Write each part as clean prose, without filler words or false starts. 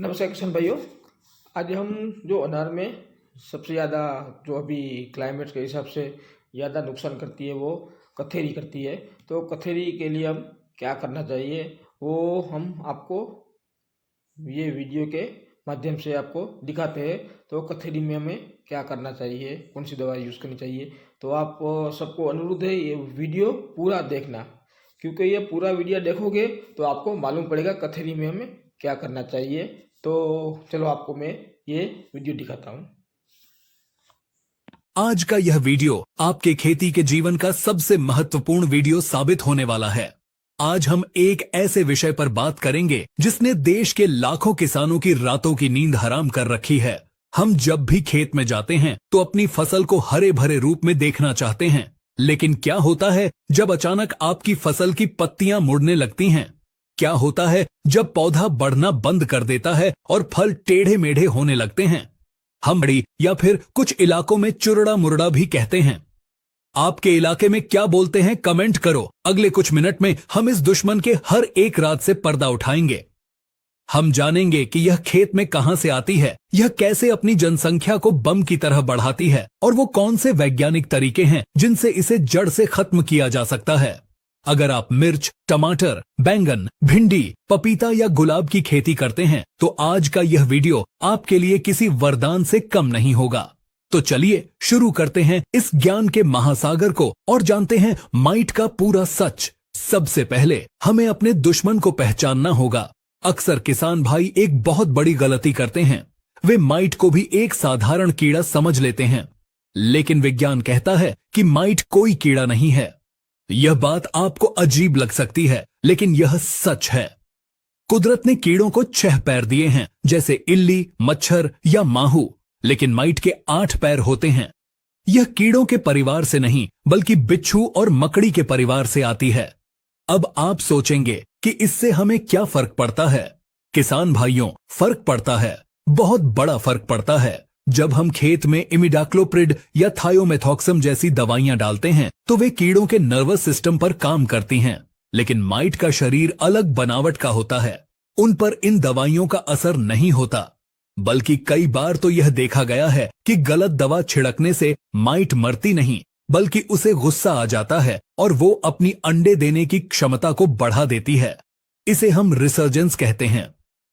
नमस्कार किसान भाइयों। आज हम जो अनार में सबसे ज़्यादा जो अभी क्लाइमेट के हिसाब से ज़्यादा नुकसान करती है वो कथेरी करती है। तो कथेरी के लिए हम क्या करना चाहिए वो हम आपको ये वीडियो के माध्यम से आपको दिखाते हैं। तो कथेरी में हमें क्या करना चाहिए, कौन सी दवाई यूज़ करनी चाहिए। तो आप सबको अनुरोध है ये वीडियो पूरा देखना, क्योंकि ये पूरा वीडियो देखोगे तो आपको मालूम पड़ेगा कथेरी में हमें क्या करना चाहिए। तो चलो आपको मैं ये वीडियो दिखाता हूँ। आज का यह वीडियो आपके खेती के जीवन का सबसे महत्वपूर्ण वीडियो साबित होने वाला है। आज हम एक ऐसे विषय पर बात करेंगे जिसने देश के लाखों किसानों की रातों की नींद हराम कर रखी है। हम जब भी खेत में जाते हैं तो अपनी फसल को हरे भरे रूप में देखना चाहते हैं, लेकिन क्या होता है जब अचानक आपकी फसल की पत्तियां मुड़ने लगती हैं? क्या होता है जब पौधा बढ़ना बंद कर देता है और फल टेढ़े मेढ़े होने लगते हैं? हम बड़ी या फिर कुछ इलाकों में चुरड़ा मुरड़ा भी कहते हैं। आपके इलाके में क्या बोलते हैं कमेंट करो। अगले कुछ मिनट में हम इस दुश्मन के हर एक राज से पर्दा उठाएंगे। हम जानेंगे कि यह खेत में कहां से आती है, यह कैसे अपनी जनसंख्या को बम की तरह बढ़ाती है और वो कौन से वैज्ञानिक तरीके हैं जिनसे इसे जड़ से खत्म किया जा सकता है। अगर आप मिर्च, टमाटर, बैंगन, भिंडी, पपीता या गुलाब की खेती करते हैं तो आज का यह वीडियो आपके लिए किसी वरदान से कम नहीं होगा। तो चलिए शुरू करते हैं इस ज्ञान के महासागर को और जानते हैं माइट का पूरा सच। सबसे पहले हमें अपने दुश्मन को पहचानना होगा। अक्सर किसान भाई एक बहुत बड़ी गलती करते हैं। वे माइट को भी एक साधारण कीड़ा समझ लेते हैं, लेकिन विज्ञान कहता है कि माइट कोई कीड़ा नहीं है। यह बात आपको अजीब लग सकती है, लेकिन यह सच है। कुदरत ने कीड़ों को 6 पैर दिए हैं, जैसे इल्ली, मच्छर या माहू, लेकिन माइट के 8 पैर होते हैं। यह कीड़ों के परिवार से नहीं बल्कि बिच्छू और मकड़ी के परिवार से आती है। अब आप सोचेंगे कि इससे हमें क्या फर्क पड़ता है? किसान भाइयों, फर्क पड़ता है, बहुत बड़ा फर्क पड़ता है। जब हम खेत में इमिडाक्लोप्रिड या थायोमेथॉक्सम जैसी दवाइयां डालते हैं तो वे कीड़ों के नर्वस सिस्टम पर काम करती हैं, लेकिन माइट का शरीर अलग बनावट का होता है। उन पर इन दवाइयों का असर नहीं होता, बल्कि कई बार तो यह देखा गया है कि गलत दवा छिड़कने से माइट मरती नहीं, बल्कि उसे गुस्सा आ जाता है और वो अपनी अंडे देने की क्षमता को बढ़ा देती है। इसे हम रिसर्जेंस कहते हैं।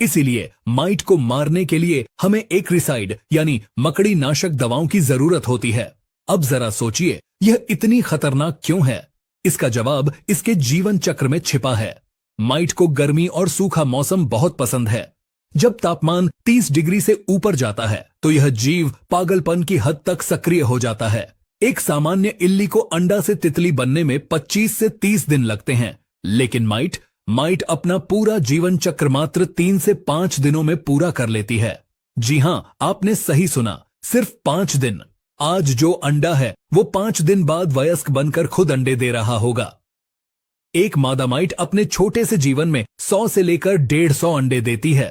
इसीलिए माइट को मारने के लिए हमें एक्रिसाइड यानी मकड़ी नाशक दवाओं की जरूरत होती है। अब जरा सोचिए, यह इतनी खतरनाक क्यों है? इसका जवाब इसके जीवन चक्र में छिपा है। माइट को गर्मी और सूखा मौसम बहुत पसंद है। जब तापमान 30 डिग्री से ऊपर जाता है तो यह जीव पागलपन की हद तक सक्रिय हो जाता है। एक सामान्य इल्ली को अंडा से तितली बनने में 25 से 30 दिन लगते हैं, लेकिन माइट अपना पूरा जीवन चक्र मात्र 3 से 5 दिनों में पूरा कर लेती है। जी हां, आपने सही सुना, सिर्फ 5 दिन। आज जो अंडा है वो 5 दिन बाद वयस्क बनकर खुद अंडे दे रहा होगा। एक मादा माइट अपने छोटे से जीवन में 100 से लेकर 150 अंडे देती है।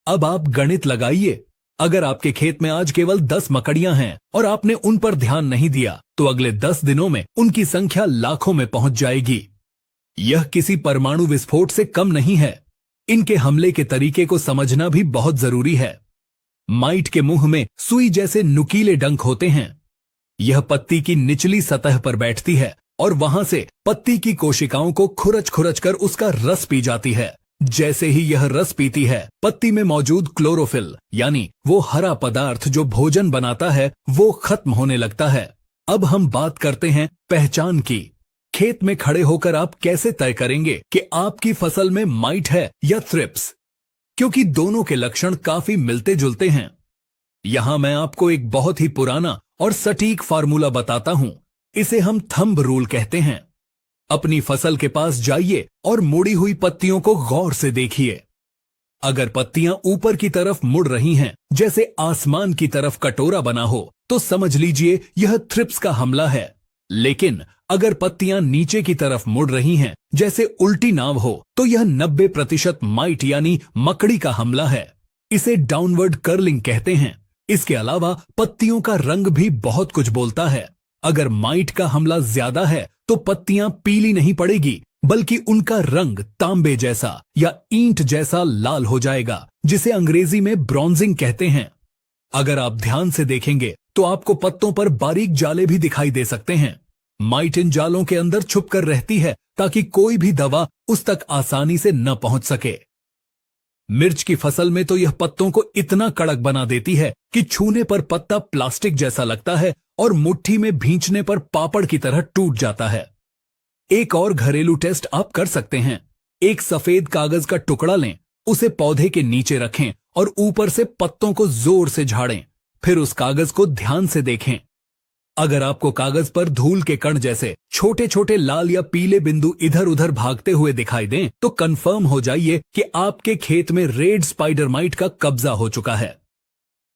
अब आप गणित लगाइए। अगर आपके खेत में आज केवल 10 मकड़ियां हैं और आपने उन पर ध्यान नहीं दिया तो अगले 10 दिनों में उनकी संख्या लाखों में पहुंच जाएगी। यह किसी परमाणु विस्फोट से कम नहीं है। इनके हमले के तरीके को समझना भी बहुत जरूरी है। माइट के मुंह में सुई जैसे नुकीले डंक होते हैं। यह पत्ती की निचली सतह पर बैठती है और वहां से पत्ती की कोशिकाओं को खुरच खुरच कर उसका रस पी जाती है। जैसे ही यह रस पीती है, पत्ती में मौजूद क्लोरोफिल यानी वो हरा पदार्थ जो भोजन बनाता है, वो खत्म होने लगता है। अब हम बात करते हैं पहचान की। खेत में खड़े होकर आप कैसे तय करेंगे कि आपकी फसल में माइट है या थ्रिप्स? क्योंकि दोनों के लक्षण काफी मिलते जुलते हैं। यहां मैं आपको एक बहुत ही पुराना और सटीक फार्मूला बताता हूं। इसे हम थंब रूल कहते हैं। अपनी फसल के पास जाइए और मुड़ी हुई पत्तियों को गौर से देखिए। अगर पत्तियां ऊपर की तरफ मुड़ रही हैं, जैसे आसमान की तरफ कटोरा बना हो, तो समझ लीजिए यह थ्रिप्स का हमला है। लेकिन अगर पत्तियां नीचे की तरफ मुड़ रही हैं, जैसे उल्टी नाव हो, तो यह 90% माइट यानी मकड़ी का हमला है। इसे डाउनवर्ड कर्लिंग कहते हैं। इसके अलावा पत्तियों का रंग भी बहुत कुछ बोलता है। अगर माइट का हमला ज्यादा है तो पत्तियां पीली नहीं पड़ेगी, बल्कि उनका रंग तांबे जैसा या ईंट जैसा लाल हो जाएगा, जिसे अंग्रेजी में ब्रॉन्जिंग कहते हैं। अगर आप ध्यान से देखेंगे तो आपको पत्तों पर बारीक जाले भी दिखाई दे सकते हैं। माइट इन जालों के अंदर छुपकर रहती है ताकि कोई भी दवा उस तक आसानी से न पहुंच सके। मिर्च की फसल में तो यह पत्तों को इतना कड़क बना देती है कि छूने पर पत्ता प्लास्टिक जैसा लगता है और मुट्ठी में भींचने पर पापड़ की तरह टूट जाता है। एक और घरेलू टेस्ट आप कर सकते हैं। एक सफेद कागज का टुकड़ा लें, उसे पौधे के नीचे रखें और ऊपर से पत्तों को जोर से झाड़ें। फिर उस कागज को ध्यान से देखें। अगर आपको कागज पर धूल के कण जैसे छोटे छोटे लाल या पीले बिंदु इधर उधर भागते हुए दिखाई दें, तो कंफर्म हो जाइए कि आपके खेत में रेड स्पाइडर माइट का कब्जा हो चुका है।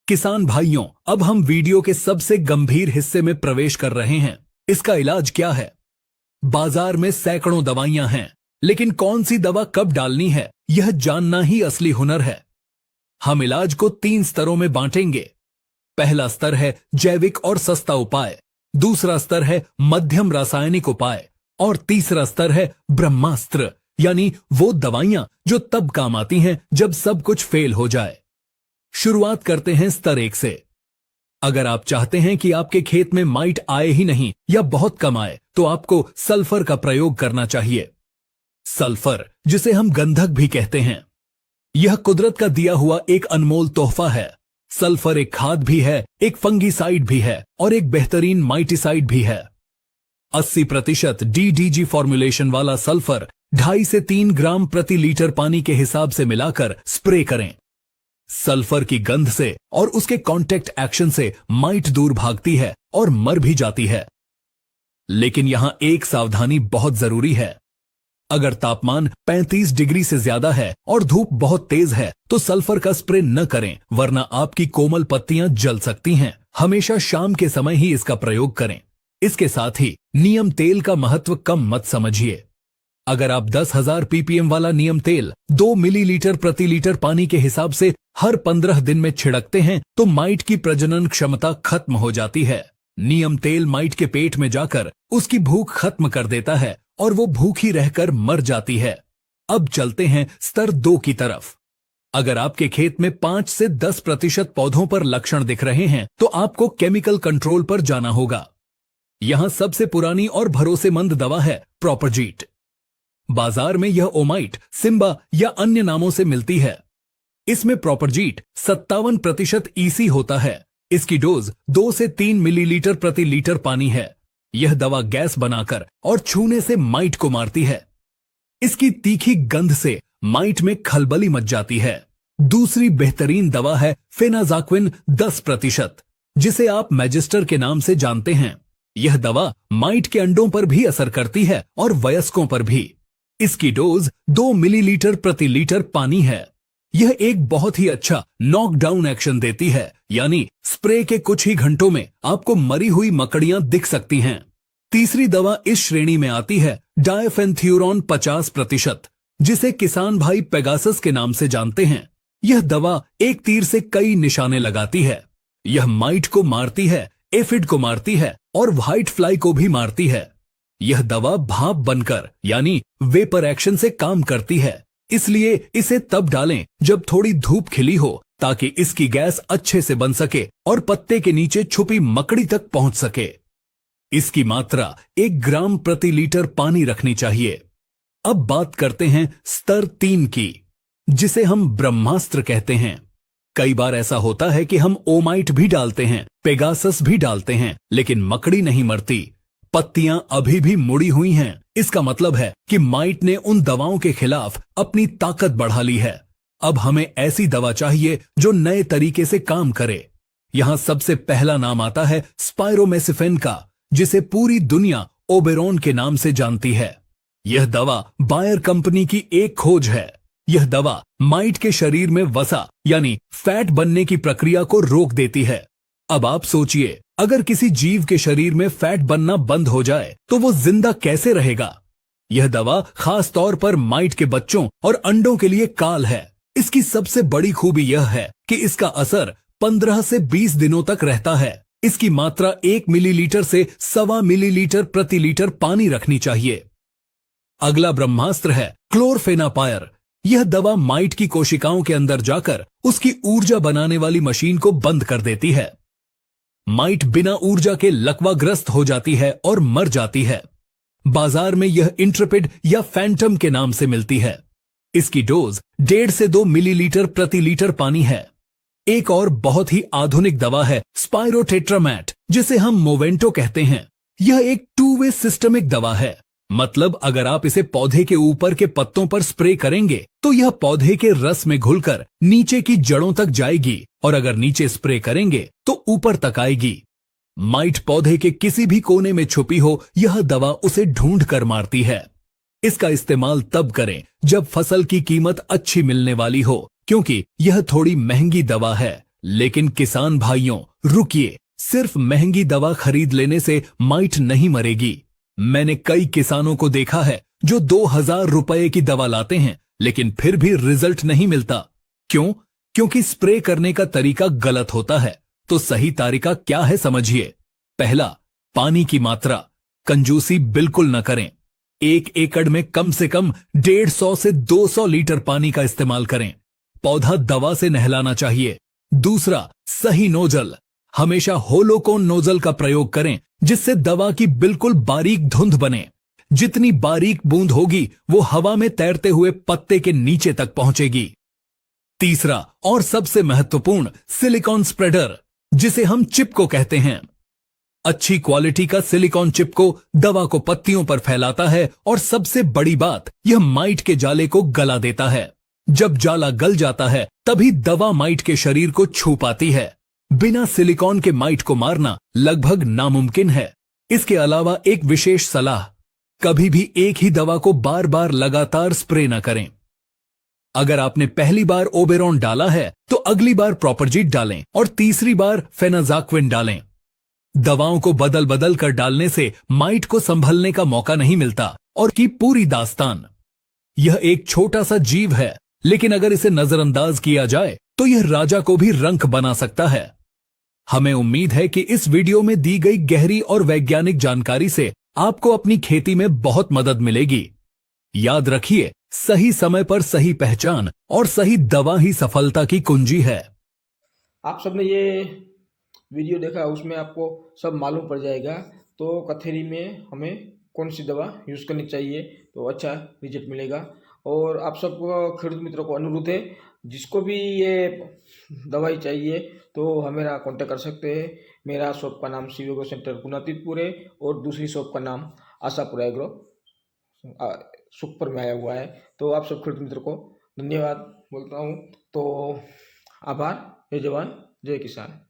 किसान भाइयों, अब हम वीडियो के सबसे गंभीर हिस्से में प्रवेश कर रहे हैं। इसका इलाज क्या है? बाजार में सैकड़ों दवाइयां हैं, लेकिन कौन सी दवा कब डालनी है, यह जानना ही असली हुनर है। हम इलाज को 3 स्तरों में बांटेंगे। पहला स्तर है जैविक और सस्ता उपाय, दूसरा स्तर है मध्यम रासायनिक उपाय और तीसरा स्तर है ब्रह्मास्त्र, यानी वो दवाइयां जो तब काम आती हैं जब सब कुछ फेल हो जाए। शुरुआत करते हैं स्तर 1 से। अगर आप चाहते हैं कि आपके खेत में माइट आए ही नहीं या बहुत कम आए, तो आपको सल्फर का प्रयोग करना चाहिए। सल्फर, जिसे हम गंधक भी कहते हैं, यह कुदरत का दिया हुआ एक अनमोल तोहफा है। सल्फर एक खाद भी है, एक फंगीसाइड भी है और एक बेहतरीन माइटिसाइड भी है। 80% DDG फॉर्मुलेशन वाला सल्फर 2.5 से 3 ग्राम प्रति लीटर पानी के हिसाब से मिलाकर स्प्रे करें। सल्फर की गंध से और उसके कांटेक्ट एक्शन से माइट दूर भागती है और मर भी जाती है। लेकिन यहां एक सावधानी बहुत जरूरी है। अगर तापमान 35 डिग्री से ज्यादा है और धूप बहुत तेज है, तो सल्फर का स्प्रे न करें, वरना आपकी कोमल पत्तियां जल सकती हैं। हमेशा शाम के समय ही इसका प्रयोग करें। इसके साथ ही नीम तेल का महत्व कम मत समझिए। अगर आप 10,000 ppm वाला नीम तेल 2 मिलीलीटर प्रति लीटर पानी के हिसाब से हर 15 दिन में छिड़कते हैं, तो माइट की प्रजनन क्षमता खत्म हो जाती है। नीम तेल माइट के पेट में जाकर उसकी भूख खत्म कर देता है और वो भूखी रहकर मर जाती है। अब चलते हैं स्तर 2 की तरफ। अगर आपके खेत में 5 से 10% पौधों पर लक्षण दिख रहे हैं, तो आपको केमिकल कंट्रोल पर जाना होगा। यहां सबसे पुरानी और भरोसेमंद दवा है प्रोपरजीट। बाजार में यह ओमाइट, सिम्बा या अन्य नामों से मिलती है। इसमें प्रोपरजीट 57% EC होता है। इसकी डोज 2 से 3 मिलीलीटर प्रति लीटर पानी है। यह दवा गैस बनाकर और छूने से माइट को मारती है। इसकी तीखी गंध से माइट में खलबली मच जाती है। दूसरी बेहतरीन दवा है फेनाजाक्विन 10%, जिसे आप मैजिस्टर के नाम से जानते हैं। यह दवा माइट के अंडों पर भी असर करती है और वयस्कों पर भी। इसकी डोज 2 मिलीलीटर प्रति लीटर पानी है। यह एक बहुत ही अच्छा नॉकडाउन एक्शन देती है, यानी स्प्रे के कुछ ही घंटों में आपको मरी हुई मकड़ियां दिख सकती हैं। तीसरी दवा इस श्रेणी में आती है डायफेनथ्यूरॉन 50%, जिसे किसान भाई पेगासस के नाम से जानते हैं। यह दवा एक तीर से कई निशाने लगाती है। यह माइट को मारती है, एफिड को मारती है और व्हाइट फ्लाई को भी मारती है। यह दवा भाप बनकर यानी वेपर एक्शन से काम करती है, इसलिए इसे तब डालें जब थोड़ी धूप खिली हो, ताकि इसकी गैस अच्छे से बन सके और पत्ते के नीचे छुपी मकड़ी तक पहुंच सके। इसकी मात्रा 1 ग्राम प्रति लीटर पानी रखनी चाहिए। अब बात करते हैं स्तर 3 की, जिसे हम ब्रह्मास्त्र कहते हैं। कई बार ऐसा होता है कि हम ओमाइट भी डालते हैं, पेगासस भी डालते हैं, लेकिन मकड़ी नहीं मरती। पत्तियां अभी भी मुड़ी हुई हैं। इसका मतलब है कि माइट ने उन दवाओं के खिलाफ अपनी ताकत बढ़ा ली है। अब हमें ऐसी दवा चाहिए जो नए तरीके से काम करे। यहां सबसे पहला नाम आता है स्पाइरोमेसिफेन का, जिसे पूरी दुनिया ओबेरॉन के नाम से जानती है। यह दवा बायर कंपनी की एक खोज है। यह दवा माइट के शरीर में वसा यानी फैट बनने की प्रक्रिया को रोक देती है। अब आप सोचिए, अगर किसी जीव के शरीर में फैट बनना बंद हो जाए तो वो जिंदा कैसे रहेगा? यह दवा खास तौर पर माइट के बच्चों और अंडों के लिए काल है। इसकी सबसे बड़ी खूबी यह है कि इसका असर 15 से 20 दिनों तक रहता है। इसकी मात्रा 1 मिलीलीटर से 1.25 मिलीलीटर प्रति लीटर पानी रखनी चाहिए। अगला ब्रह्मास्त्र है क्लोरफेनापायर। यह दवा माइट की कोशिकाओं के अंदर जाकर उसकी ऊर्जा बनाने वाली मशीन को बंद कर देती है। माइट बिना ऊर्जा के लकवाग्रस्त हो जाती है और मर जाती है। बाजार में यह इंट्रेपिड या फैंटम के नाम से मिलती है। इसकी डोज 1.5 से 2 मिलीलीटर प्रति लीटर पानी है। एक और बहुत ही आधुनिक दवा है स्पाइरोटेट्रामैट, जिसे हम मोवेंटो कहते हैं। यह एक 2 वे सिस्टमिक दवा है। मतलब अगर आप इसे पौधे के ऊपर के पत्तों पर स्प्रे करेंगे तो यह पौधे के रस में घुलकर नीचे की जड़ों तक जाएगी, और अगर नीचे स्प्रे करेंगे तो ऊपर तक आएगी। माइट पौधे के किसी भी कोने में छुपी हो, यह दवा उसे ढूंढ कर मारती है। इसका इस्तेमाल तब करें जब फसल की कीमत अच्छी मिलने वाली हो, क्योंकि यह थोड़ी महंगी दवा है। लेकिन किसान भाइयों, रुकिए, सिर्फ महंगी दवा खरीद लेने से माइट नहीं मरेगी। मैंने कई किसानों को देखा है जो 2000 रुपए की दवा लाते हैं, लेकिन फिर भी रिजल्ट नहीं मिलता। क्यों? क्योंकि स्प्रे करने का तरीका गलत होता है। तो सही तरीका क्या है, समझिए। पहला, पानी की मात्रा। कंजूसी बिल्कुल न करें। 1 एकड़ में कम से कम 150 से 200 लीटर पानी का इस्तेमाल करें। पौधा दवा से नहलाना चाहिए। दूसरा, सही नोजल। हमेशा होलोकोन नोजल का प्रयोग करें, जिससे दवा की बिल्कुल बारीक धुंध बने। जितनी बारीक बूंद होगी वो हवा में तैरते हुए पत्ते के नीचे तक पहुंचेगी। तीसरा और सबसे महत्वपूर्ण, सिलिकॉन स्प्रेडर, जिसे हम चिपको कहते हैं। अच्छी क्वालिटी का सिलिकॉन चिपको दवा को पत्तियों पर फैलाता है, और सबसे बड़ी बात, यह माइट के जाले को गला देता है। जब जाला गल जाता है तभी दवा माइट के शरीर को छू पाती है। बिना सिलिकॉन के माइट को मारना लगभग नामुमकिन है। इसके अलावा एक विशेष सलाह, कभी भी एक ही दवा को बार बार लगातार स्प्रे न करें। अगर आपने पहली बार ओबेरॉन डाला है तो अगली बार प्रॉपरजीट डालें और तीसरी बार फेनाजाक्विन डालें। दवाओं को बदल बदल कर डालने से माइट को संभलने का मौका नहीं मिलता और की पूरी दास्तान। यह एक छोटा सा जीव है, लेकिन अगर इसे नजरअंदाज किया जाए तो यह राजा को भी रंक बना सकता है। हमें उम्मीद है कि इस वीडियो में दी गई गहरी और वैज्ञानिक जानकारी से आपको अपनी खेती में बहुत मदद मिलेगी। याद रखिए, सही समय पर सही पहचान और सही दवा ही सफलता की कुंजी है। आप सबने ये वीडियो देखा, उसमें आपको सब मालूम पड़ जाएगा। तो कथेरी में हमें कौन सी दवा यूज़ करनी चाहिए तो अच्छा रिजल्ट मिलेगा। और आप सबको खेडूत मित्रों को अनुरोध है, जिसको भी ये दवाई चाहिए तो हम मेरा कॉन्टेक्ट कर सकते हैं। मेरा शॉप का नाम शिव एग्रो सेंटर पुनातीतपुर है, और दूसरी शॉप का नाम आशापुरा एग्रो सुखपुर में आया हुआ है। तो आप सब खेडूत मित्रों को धन्यवाद बोलता हूँ। तो आभार। जय जवान जय किसान।